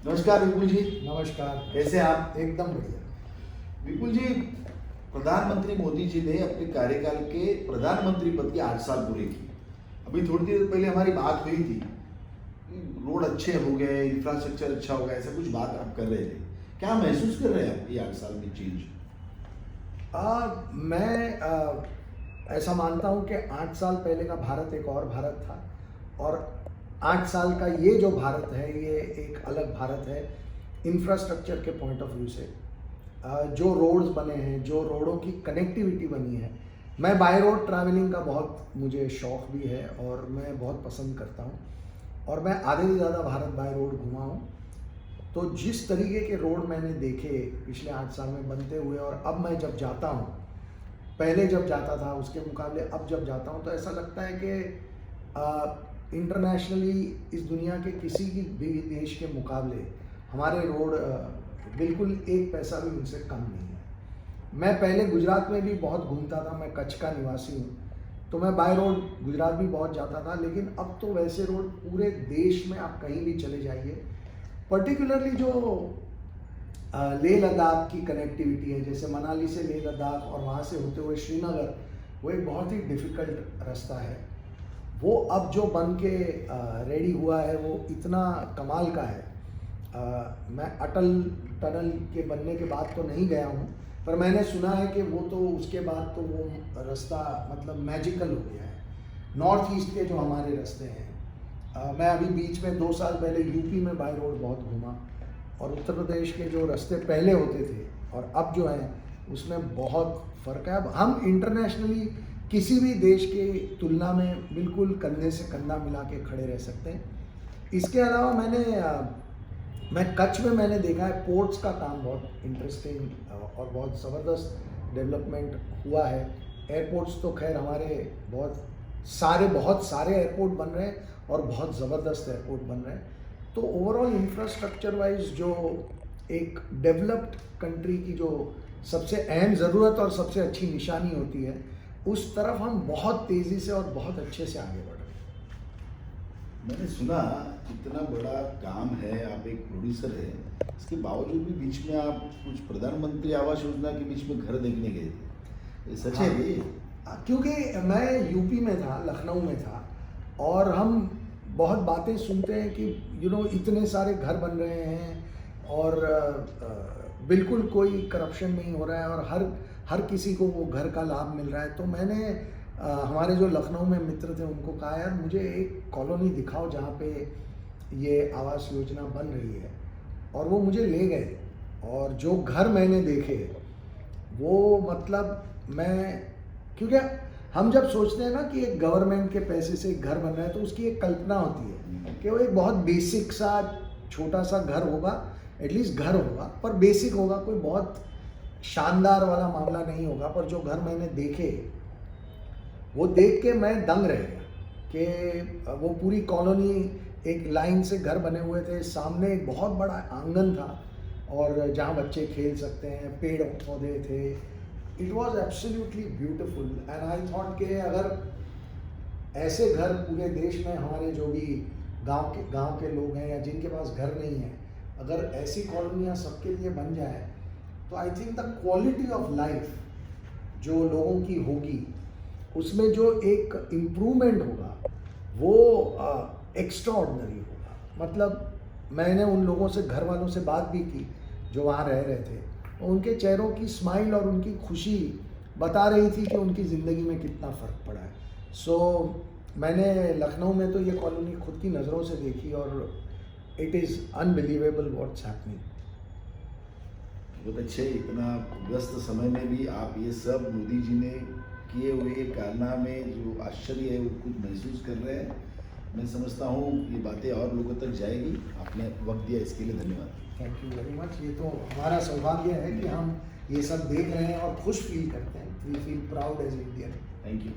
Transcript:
नमस्कार विपुल जी। नमस्कार। कैसे हैं आप? एकदम बढ़िया। विपुल जी, प्रधानमंत्री मोदी जी ने अपने कार्यकाल के प्रधानमंत्री पद के 8 साल पूरे किए। अभी थोड़ी देर पहले हमारी बात हुई थी कि रोड अच्छे हो गए, इंफ्रास्ट्रक्चर अच्छा हो गया, ऐसा कुछ बात आप कर रहे थे। क्या महसूस कर रहे हैं आप ये 8 साल में चेंज? मैं ऐसा मानता हूँ कि 8 साल पहले का भारत एक और भारत था और 8 साल का ये जो भारत है ये एक अलग भारत है इंफ्रास्ट्रक्चर के पॉइंट ऑफ व्यू से। जो रोड्स बने हैं, जो रोडों की कनेक्टिविटी बनी है, मैं बाय रोड ट्रैवलिंग का बहुत मुझे शौक़ भी है और मैं बहुत पसंद करता हूँ और मैं आधे से ज़्यादा भारत बाय रोड घुमा हूँ। तो जिस तरीके के रोड मैंने देखे पिछले 8 साल में बनते हुए और अब मैं जब जाता हूँ, पहले जब जाता था उसके मुकाबले अब जब जाता हूँ तो ऐसा लगता है कि इंटरनेशनली इस दुनिया के किसी भी देश के मुकाबले हमारे रोड बिल्कुल एक पैसा भी उनसे कम नहीं है। मैं पहले गुजरात में भी बहुत घूमता था, मैं कच्छ का निवासी हूँ, तो मैं बाय रोड गुजरात भी बहुत जाता था, लेकिन अब तो वैसे रोड पूरे देश में आप कहीं भी चले जाइए, पर्टिकुलरली जो लेह लद्दाख की कनेक्टिविटी है, जैसे मनाली से लेह लद्दाख और वहाँ से होते हुए श्रीनगर, वो एक बहुत ही डिफ़िकल्ट रास्ता है। वो अब जो बन के रेडी हुआ है वो इतना कमाल का है। मैं अटल टनल के बनने के बाद तो नहीं गया हूँ, पर मैंने सुना है कि वो तो उसके बाद तो वो रास्ता मतलब मैजिकल हो गया है। नॉर्थ ईस्ट के जो हमारे रास्ते हैं, मैं अभी बीच में 2 साल पहले यूपी में बाय रोड बहुत घूमा और उत्तर प्रदेश के जो रास्ते पहले होते थे और अब जो हैं उसमें बहुत फ़र्क है। अब हम इंटरनेशनली किसी भी देश के तुलना में बिल्कुल कंधे से कंधा मिला के खड़े रह सकते हैं। इसके अलावा मैं कच्छ में मैंने देखा है पोर्ट्स का काम बहुत इंटरेस्टिंग और बहुत ज़बरदस्त डेवलपमेंट हुआ है। एयरपोर्ट्स तो खैर हमारे बहुत सारे एयरपोर्ट बन रहे हैं और बहुत ज़बरदस्त एयरपोर्ट बन रहे हैं। तो ओवरऑल इंफ्रास्ट्रक्चर वाइज जो एक डेवलप्ड कंट्री की जो सबसे अहम ज़रूरत और सबसे अच्छी निशानी होती है, उस तरफ हम बहुत तेज़ी से और बहुत अच्छे से आगे बढ़ रहे हैं। मैंने सुना इतना बड़ा काम है, आप एक प्रोड्यूसर हैं, इसके बावजूद भी बीच में आप कुछ प्रधानमंत्री आवास योजना के बीच में घर देखने गए थे, ये सच है ये? क्योंकि मैं यूपी में था, लखनऊ में था और हम बहुत बातें सुनते हैं कि इतने सारे घर बन रहे हैं और बिल्कुल कोई करप्शन नहीं हो रहा है और हर किसी को वो घर का लाभ मिल रहा है। तो मैंने हमारे जो लखनऊ में मित्र थे उनको कहा, यार मुझे एक कॉलोनी दिखाओ जहाँ पे ये आवास योजना बन रही है, और वो मुझे ले गए और जो घर मैंने देखे वो मतलब क्योंकि हम जब सोचते हैं ना कि एक गवर्नमेंट के पैसे से एक घर बन रहा है तो उसकी एक कल्पना होती है कि वो एक बहुत बेसिक सा छोटा सा घर होगा, एटलीस्ट घर होगा पर बेसिक होगा, कोई बहुत शानदार वाला मामला नहीं होगा। पर जो घर मैंने देखे वो देख के मैं दंग रह गया कि वो पूरी कॉलोनी एक लाइन से घर बने हुए थे, सामने एक बहुत बड़ा आंगन था और जहाँ बच्चे खेल सकते हैं, पेड़ पौधे थे। It was absolutely beautiful and I thought कि अगर ऐसे घर पूरे देश में हमारे जो भी गांव के लोग हैं या जिनके पास घर नहीं है, अगर ऐसी कॉलोनियाँ सबके लिए बन जाए तो I think the quality of life जो लोगों की होगी उसमें जो एक इम्प्रूवमेंट होगा वो एक्स्ट्राऑर्डिनरी होगा। मतलब मैंने उन लोगों से, घर वालों से बात भी की जो वहाँ रह रहे थे, उनके चेहरों की स्माइल और उनकी खुशी बता रही थी कि उनकी ज़िंदगी में कितना फ़र्क पड़ा है। मैंने लखनऊ में तो ये कॉलोनी खुद की नज़रों से देखी और it is unbelievable what's happening. बहुत अच्छे, इतना व्यस्त समय में भी आप ये सब मोदी जी ने किए हुए कारनामे जो आश्चर्य है वो कुछ महसूस कर रहे हैं। मैं समझता हूँ ये बातें और लोगों तक जाएगी। आपने वक्त दिया इसके लिए धन्यवाद। Thank you very much. ये तो हमारा सौभाग्य है कि हम ये सब देख रहे हैं और खुश फील करते हैं। We feel proud as Indian. Thank you.